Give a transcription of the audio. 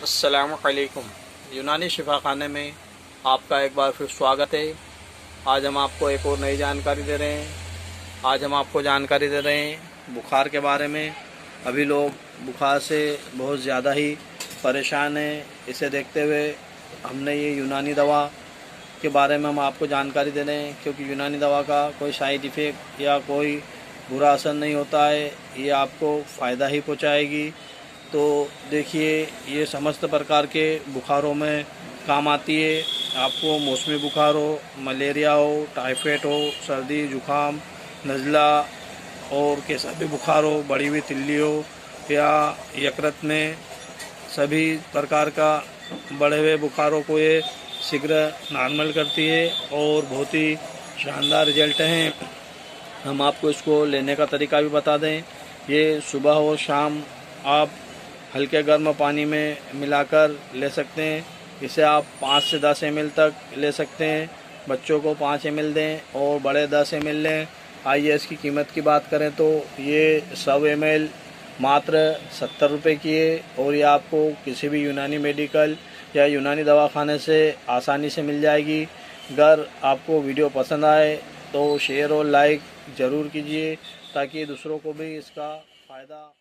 अस्सलामुअलैकुम। यूनानी शिफाखाने में आपका एक बार फिर स्वागत है। आज हम आपको एक और नई जानकारी दे रहे हैं। आज हम आपको जानकारी दे रहे हैं बुखार के बारे में। अभी लोग बुखार से बहुत ज़्यादा ही परेशान हैं। इसे देखते हुए हमने ये यूनानी दवा के बारे में हम आपको जानकारी दे रहे हैं, क्योंकि यूनानी दवा का कोई साइड इफ़ेक्ट या कोई बुरा असर नहीं होता है। ये आपको फ़ायदा ही पहुँचाएगी। तो देखिए, ये समस्त प्रकार के बुखारों में काम आती है। आपको मौसमी बुखार हो, मलेरिया हो, टाइफाइड हो, सर्दी जुकाम, नज़ला और कैसा भी बुखार हो, बढ़ी हुई तिल्ली हो या यकृत में सभी प्रकार का बढ़े हुए बुखारों को ये शीघ्र नॉर्मल करती है और बहुत ही शानदार रिजल्ट हैं। हम आपको इसको लेने का तरीका भी बता दें। ये सुबह और शाम आप हल्के गर्म पानी में मिलाकर ले सकते हैं। इसे आप 5 से 10 ml तक ले सकते हैं। बच्चों को 5 ml दें और बड़े 10 ml लें। आइए इसकी कीमत की बात करें तो ये 100 ml मात्र 70 रुपये की है और ये आपको किसी भी यूनानी मेडिकल या यूनानी दवाखाने से आसानी से मिल जाएगी। अगर आपको वीडियो पसंद आए तो शेयर और लाइक ज़रूर कीजिए, ताकि दूसरों को भी इसका फ़ायदा